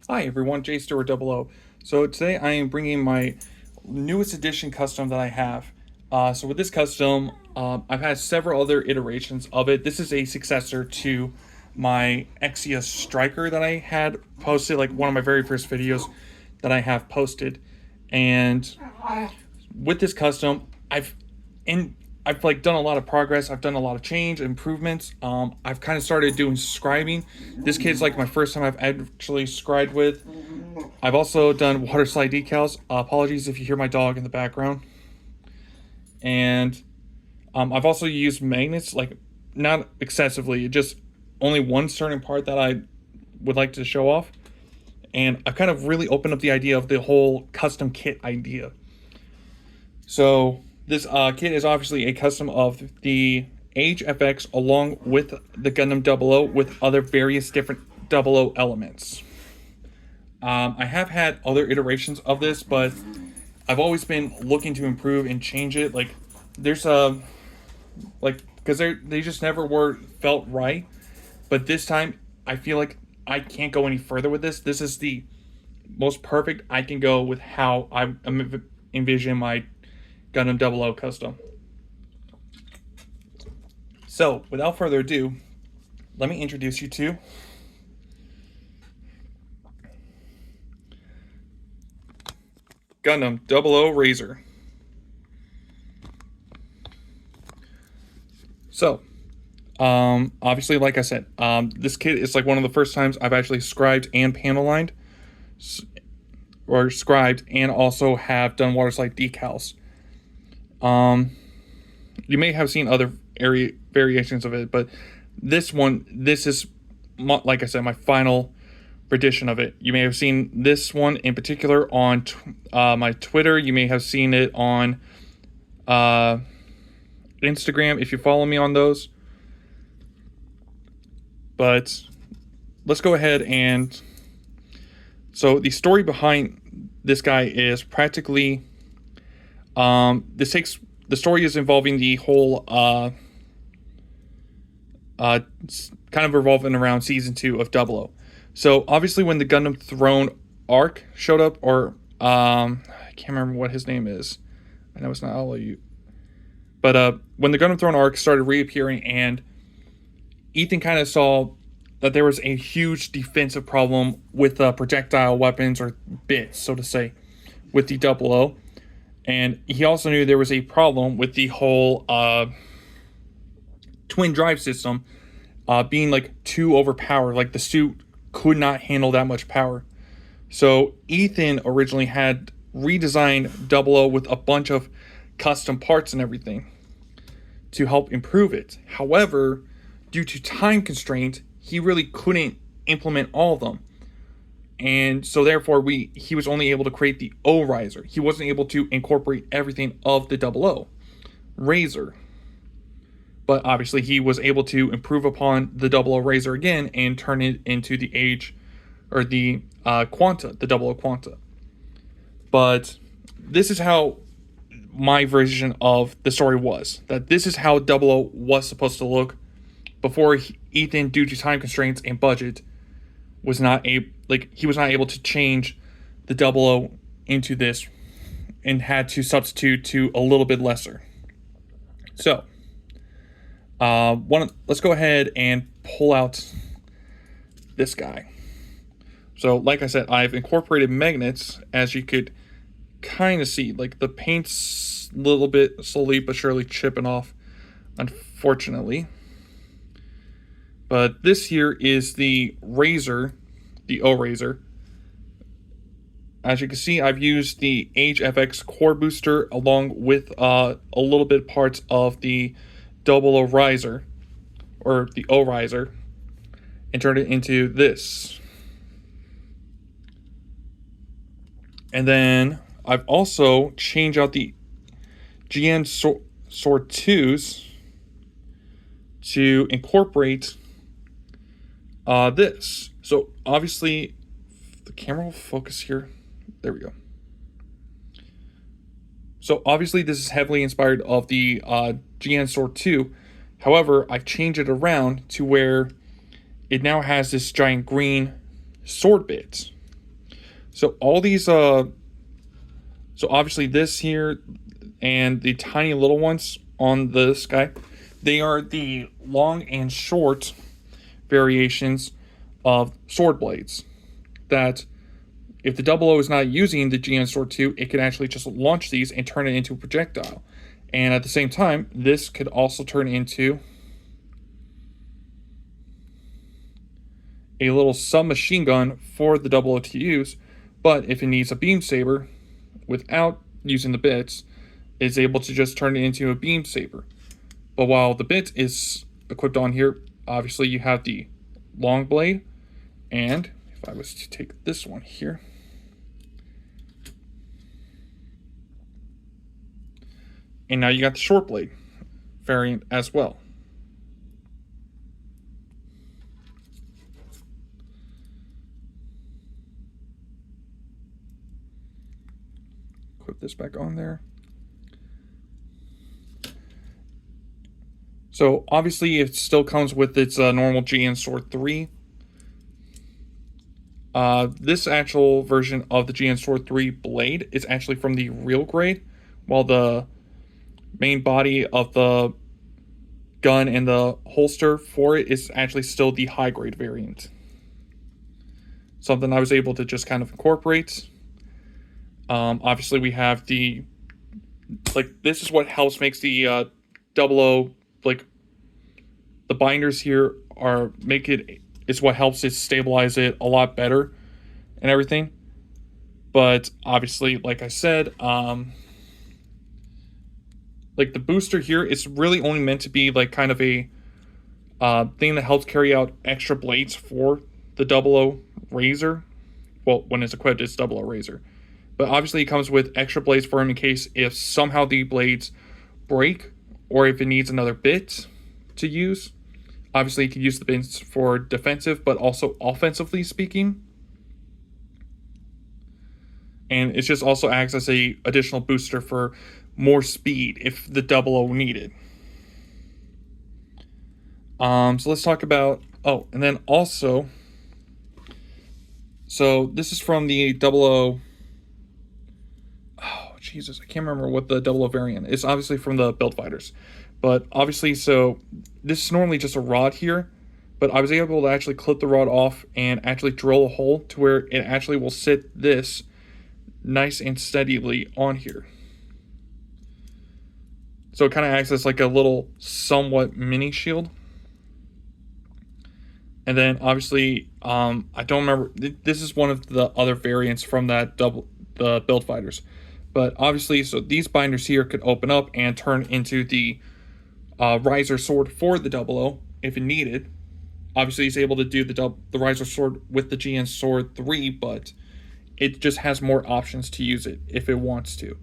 Hi everyone, JStewart00. So today I am bringing my newest edition custom that I have. So with this custom, I've had several other iterations of it. This is a successor to my Exia Striker that I had posted, like one of my very first videos that I have posted. And with this custom, I've like done a lot of progress. I've done a lot of change, improvements. I've kind of started doing scribing. This kit's like my first time I've actually scribed with. I've also done water slide decals. Apologies if you hear my dog in the background. And I've also used magnets, like not excessively, just only one certain part that I would like to show off. And I've kind of really opened up the idea of the whole custom kit idea. So this kit is obviously a custom of the Age FX along with the Gundam 00 with other various different 00 elements. I have had other iterations of this, but I've always been looking to improve and change it. Like there's because they just never were felt right. But this time I feel like I can't go any further with this. This is the most perfect I can go with how I envision my Gundam 00 custom. So, without further ado, let me introduce you to Gundam 00 Razor. So, obviously, like I said, this kit is like one of the first times I've actually scribed and panel lined, or scribed and also have done water slide decals. You may have seen other variations of it, but this is, like I said, my final rendition of it. You may have seen this one in particular on my Twitter. You may have seen it on Instagram if you follow me on those. But let's go ahead and... So the story behind this guy is practically... The story is involving the whole... kind of revolving around Season 2 of 00. So, obviously, when the Gundam Throne arc showed up, or, I can't remember what his name is. I know it's not all of you. But, when the Gundam Throne arc started reappearing, and Ethan kind of saw that there was a huge defensive problem with projectile weapons, or bits, so to say, with the 00. And he also knew there was a problem with the whole, twin drive system being like too overpowered. Like the suit could not handle that much power. So Ethan originally had redesigned 00 with a bunch of custom parts and everything to help improve it. However, due to time constraint, he really couldn't implement all of them. And so therefore he was only able to create the O Riser. He wasn't able to incorporate everything of the 00 Razor. But obviously he was able to improve upon the 00 Razor again and turn it into the Quanta, the 00 Quanta. But this is how my version of the story was. That this is how 00 was supposed to look before Ethan, due to time constraints and budget, was not able to change the 00 into this and had to substitute to a little bit lesser. So, let's go ahead and pull out this guy. So, like I said, I've incorporated magnets, as you could kind of see. Like, the paint's a little bit slowly but surely chipping off, unfortunately. But this here is the Razor, the O Razor. As you can see, I've used the Age FX core booster along with a little bit parts of the 00 Riser, or the O Riser, and turned it into this. And then I've also changed out the GN Sword 2s to incorporate this. So obviously, the camera will focus here. There we go. So obviously this is heavily inspired of the GN Sword 2. However, I've changed it around to where it now has this giant green sword bit. So all these, so obviously this here and the tiny little ones on this guy, they are the long and short variations of sword blades that if the 00 is not using the GN Sword 2, it can actually just launch these and turn it into a projectile. And at the same time, this could also turn into a little submachine gun for the 00 to use, but if it needs a beam saber without using the bits, it's able to just turn it into a beam saber. But while the bit is equipped on here, obviously you have the long blade, and if I was to take this one here, and now you got the short blade variant as well. Put this back on there. So obviously it still comes with its normal GN Sword 3. This actual version of the GN Sword 3 blade is actually from the real grade, while the main body of the gun and the holster for it is actually still the high grade variant. Something I was able to just kind of incorporate. Obviously we have the, like, this is what helps makes the 00, like, the binders here are make it, is what helps it stabilize it a lot better and everything. But obviously, like I said, like the booster here, it's really only meant to be like kind of a thing that helps carry out extra blades for the 00 Razor. Well, when it's equipped, it's 00 Razor. But obviously it comes with extra blades for him in case if somehow the blades break or if it needs another bit to use. Obviously you can use the bits for defensive, but also offensively speaking. And it just also acts as a additional booster for more speed if the 00 needed. So let's talk about, oh, and then also, so this is from the 00, oh Jesus, I can't remember what the 00 variant is. It's obviously from the Build Fighters. But obviously, so this is normally just a rod here, but I was able to actually clip the rod off and actually drill a hole to where it actually will sit this nice and steadily on here. So it kind of acts as like a little somewhat mini shield. And then obviously, I don't remember, this is one of the other variants from that the Build Fighters. But obviously, so these binders here could open up and turn into the riser sword for the 00 if it needed. Obviously, he's able to do the riser sword with the GN Sword 3, but it just has more options to use it if it wants to.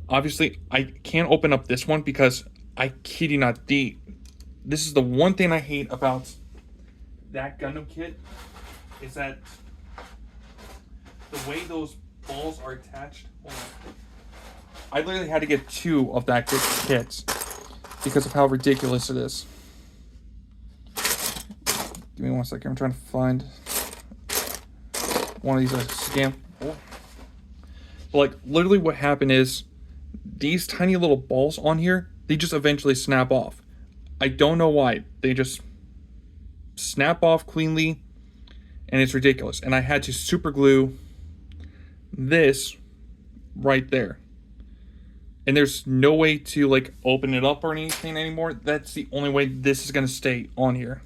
Obviously, I can't open up this one because I kid you not, this is the one thing I hate about that Gundam kit is that the way those balls are attached. Hold on. I literally had to get 2 of that kit because of how ridiculous it is. Give me 1 second. I'm trying to find one of these scam. Oh. But like literally what happened is these tiny little balls on here, they just eventually snap off. I don't know why. They just snap off cleanly and it's ridiculous. And I had to super glue this right there. And there's no way to like open it up or anything anymore. That's the only way this is going to stay on here.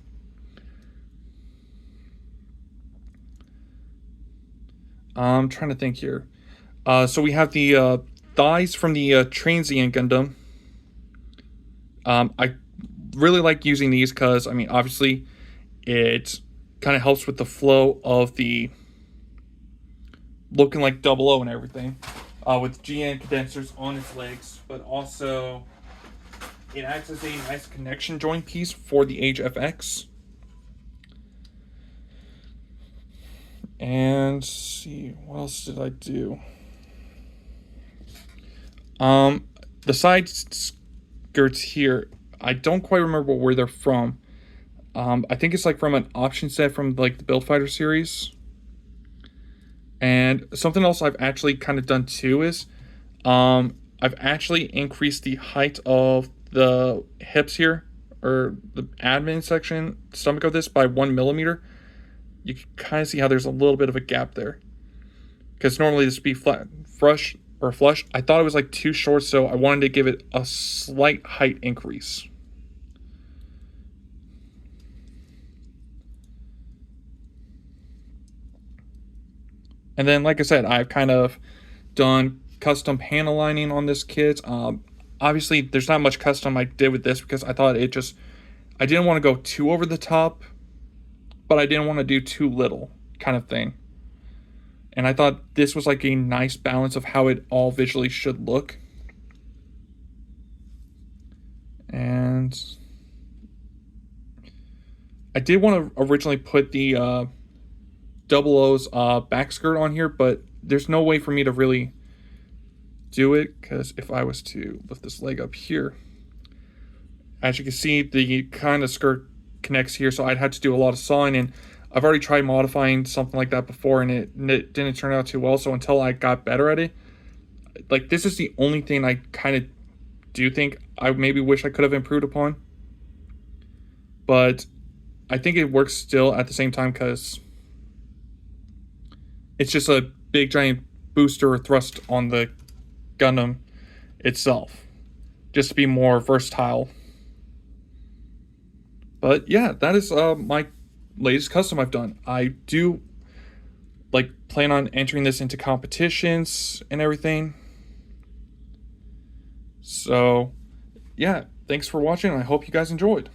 I'm trying to think here. So we have the thighs from the Transient Gundam. I really like using these because, I mean, obviously it kind of helps with the flow of the looking like 00 and everything. With GN condensers on its legs, but also it acts as a nice connection joint piece for the HFX. And let's see, what else did I do? The side skirts here, I don't quite remember where they're from. I think it's like from an option set from like the Build Fighter series. And something else I've actually kind of done too is I've actually increased the height of the hips here, or the admin section stomach of this, by 1 millimeter. You can kind of see how there's a little bit of a gap there, because normally this would be flat, flush or flush. I thought it was like too short, so I wanted to give it a slight height increase. And then, like I said, I've kind of done custom panel lining on this kit. Obviously, there's not much custom I did with this because I thought I didn't want to go too over the top, but I didn't want to do too little kind of thing. And I thought this was like a nice balance of how it all visually should look. And I did want to originally put the Double O's back skirt on here, but there's no way for me to really do it, because if I was to lift this leg up here, as you can see, the kind of skirt connects here, so I'd have to do a lot of sawing, and I've already tried modifying something like that before, and it didn't turn out too well. So until I got better at it, like, this is the only thing I kind of do think I maybe wish I could have improved upon, but I think it works still at the same time, because it's just a big giant booster or thrust on the Gundam itself, just to be more versatile. But yeah, that is my latest custom I've done. I do like plan on entering this into competitions and everything. So yeah, thanks for watching. I hope you guys enjoyed.